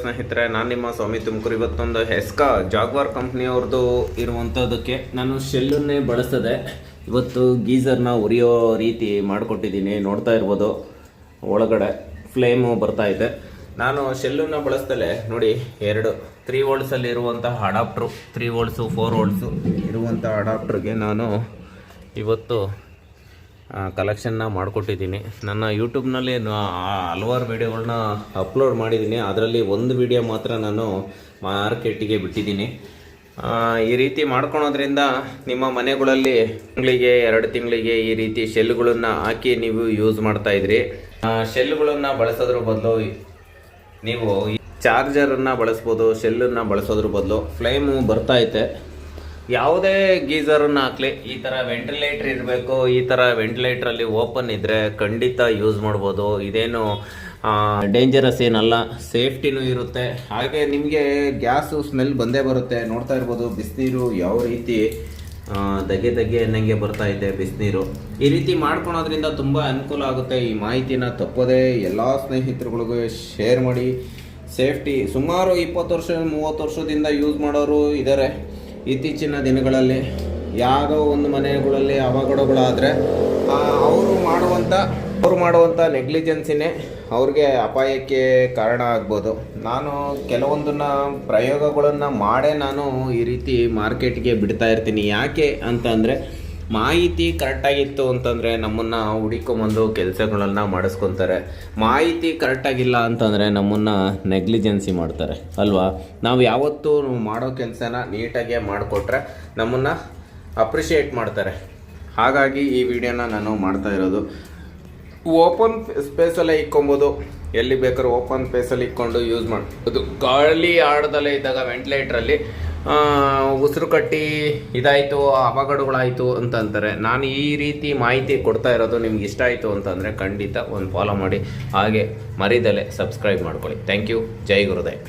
ಸ್ನೇಹಿತರೆ, ನಾನು ನಿಮ್ಮ ಸ್ವಾಮಿ ತುಮಕೂರು. ಇವತ್ತೊಂದು ಹೆಸ್ಕಾ ಜಾಗ್ವಾರ್ ಕಂಪ್ನಿಯವ್ರದ್ದು ಇರುವಂಥದ್ದಕ್ಕೆ ನಾನು ಶೆಲ್ಲನ್ನೇ ಬಳಸ್ತದೆ. ಇವತ್ತು ಗೀಝರ್ನ ಉರಿಯೋ ರೀತಿ ಮಾಡಿಕೊಟ್ಟಿದ್ದೀನಿ. ನೋಡ್ತಾ ಇರ್ಬೋದು, ಒಳಗಡೆ ಫ್ಲೇಮು ಬರ್ತಾ ಇದೆ. ನಾನು ಶೆಲ್ಲನ್ನು ಬಳಸ್ತಲೇ ನೋಡಿ, 3 ವೋಲ್ಟ್ಸಲ್ಲಿ ಇರುವಂತಹ ಅಡಾಪ್ಟ್ರು, 3 ವೋಲ್ಟ್ಸು 4 ವೋಲ್ಟ್ಸು ಇರುವಂಥ ಅಡಾಪ್ಟ್ರಿಗೆ ನಾನು ಇವತ್ತು ಕಲೆಕ್ಷನ್ನ ಮಾಡಿಕೊಟ್ಟಿದ್ದೀನಿ. ನನ್ನ ಯೂಟ್ಯೂಬ್ನಲ್ಲಿ ಹಲವಾರು ವೀಡಿಯೋಗಳನ್ನ ಅಪ್ಲೋಡ್ ಮಾಡಿದ್ದೀನಿ. ಅದರಲ್ಲಿ ಒಂದು ವಿಡಿಯೋ ಮಾತ್ರ ನಾನು ಮಾರ್ಕೆಟಿಗೆ ಬಿಟ್ಟಿದ್ದೀನಿ. ಈ ರೀತಿ ಮಾಡ್ಕೊಳೋದ್ರಿಂದ ನಿಮ್ಮ ಮನೆಗಳಲ್ಲಿ ತಿಂಗಳಿಗೆ 2 ತಿಂಗಳಿಗೆ ಈ ರೀತಿ ಶೆಲ್ಗಳನ್ನು ಹಾಕಿ ನೀವು ಯೂಸ್ ಮಾಡ್ತಾಯಿದ್ರಿ. ಶೆಲ್ಗಳನ್ನು ಬಳಸೋದ್ರ ಬದಲು ನೀವು ಚಾರ್ಜರನ್ನು ಬಳಸ್ಬೋದು. ಶೆಲ್ಲನ್ನು ಬಳಸೋದ್ರ ಬದಲು ಫ್ಲೇಮು ಬರ್ತೈತೆ. ಯಾವುದೇ ಗೀಝರನ್ನು ಹಾಕಲಿ, ಈ ಥರ ವೆಂಟಿಲೇಟ್ರ್ ಇರಬೇಕು. ಈ ಥರ ವೆಂಟಿಲೇಟ್ರಲ್ಲಿ ಓಪನ್ ಇದ್ದರೆ ಖಂಡಿತ ಯೂಸ್ ಮಾಡ್ಬೋದು. ಇದೇನು ಡೇಂಜರಸ್ ಏನಲ್ಲ, ಸೇಫ್ಟಿನೂ ಇರುತ್ತೆ. ಹಾಗೆ ನಿಮಗೆ ಗ್ಯಾಸು ಸ್ಮೆಲ್ ಬಂದೇ ಬರುತ್ತೆ. ನೋಡ್ತಾ ಇರ್ಬೋದು ಬಿಸಿನೀರು ಯಾವ ರೀತಿ ದಗೆ ಅನ್ನಂಗೆ ಬರ್ತಾ ಇದೆ ಬಿಸಿನೀರು. ಈ ರೀತಿ ಮಾಡ್ಕೊಳೋದ್ರಿಂದ ತುಂಬ ಅನುಕೂಲ ಆಗುತ್ತೆ. ಈ ಮಾಹಿತಿನ ತಪ್ಪದೇ ಎಲ್ಲ ಸ್ನೇಹಿತರುಗಳಿಗೂ ಶೇರ್ ಮಾಡಿ. ಸೇಫ್ಟಿ ಸುಮಾರು 20 ವರ್ಷ 30 ವರ್ಷದಿಂದ ಯೂಸ್ ಮಾಡೋರು ಇದ್ದಾರೆ. ಇತ್ತೀಚಿನ ದಿನಗಳಲ್ಲಿ ಯಾವುದೋ ಒಂದು ಮನೆಗಳಲ್ಲಿ ಅವಘಡಗಳಾದರೆ ಅವರು ಮಾಡುವಂಥ ನೆಗ್ಲಿಜೆನ್ಸಿನೇ ಅವ್ರಿಗೆ ಅಪಾಯಕ್ಕೆ ಕಾರಣ ಆಗ್ಬೋದು. ನಾನು ಕೆಲವೊಂದನ್ನು ಪ್ರಯೋಗಗಳನ್ನು ಮಾಡೇ ನಾನು ಈ ರೀತಿ ಮಾರ್ಕೆಟ್ಗೆ ಬಿಡ್ತಾ ಇರ್ತೀನಿ. ಯಾಕೆ ಅಂತಂದರೆ, ಮಾಹಿತಿ ಕರೆಕ್ಟಾಗಿತ್ತು ಅಂತಂದರೆ ನಮ್ಮನ್ನು ಹುಡುಕೊಂಬಂದು ಕೆಲಸಗಳನ್ನು ಮಾಡಿಸ್ಕೊತಾರೆ. ಮಾಹಿತಿ ಕರೆಕ್ಟಾಗಿಲ್ಲ ಅಂತಂದರೆ ನಮ್ಮನ್ನು ನೆಗ್ಲಿಜೆನ್ಸಿ ಮಾಡ್ತಾರೆ ಅಲ್ವಾ. ನಾವು ಯಾವತ್ತೂ ಮಾಡೋ ಕೆಲಸನ ನೀಟಾಗೆ ಮಾಡಿಕೊಟ್ರೆ ನಮ್ಮನ್ನು ಅಪ್ರಿಷಿಯೇಟ್ ಮಾಡ್ತಾರೆ. ಹಾಗಾಗಿ ಈ ವಿಡಿಯೋನ ನಾನು ಮಾಡ್ತಾ ಇರೋದು. ಓಪನ್ ಸ್ಪೇಸಲ್ಲೇ ಇಕ್ಕೊಬೋದು, ಎಲ್ಲಿ ಬೇಕಾದ್ರೂ ಓಪನ್ ಸ್ಪೇಸಲ್ಲಿ ಇಕ್ಕೊಂಡು ಯೂಸ್ ಮಾಡ್ಬೋದು. ಗಾಳಿ ಆಡದಲ್ಲೇ ಇದ್ದಾಗ ವೆಂಟಿಲೇಟ್ರಲ್ಲಿ ಉಸಿರು ಕಟ್ಟಿ ಇದಾಯಿತು, ಅವಘಡಗಳಾಯಿತು ಅಂತಂತಾರೆ. ನಾನು ಈ ರೀತಿ ಮಾಹಿತಿ ಕೊಡ್ತಾ ಇರೋದು ನಿಮ್ಗೆ ಇಷ್ಟ ಆಯಿತು ಅಂತಂದರೆ ಖಂಡಿತ ಒಂದು ಫಾಲೋ ಮಾಡಿ. ಹಾಗೆ ಮರಿದಲೆ ಸಬ್ಸ್ಕ್ರೈಬ್ ಮಾಡ್ಕೊಳ್ಳಿ. Thank you. ಜೈ ಗುರುದೇವ್.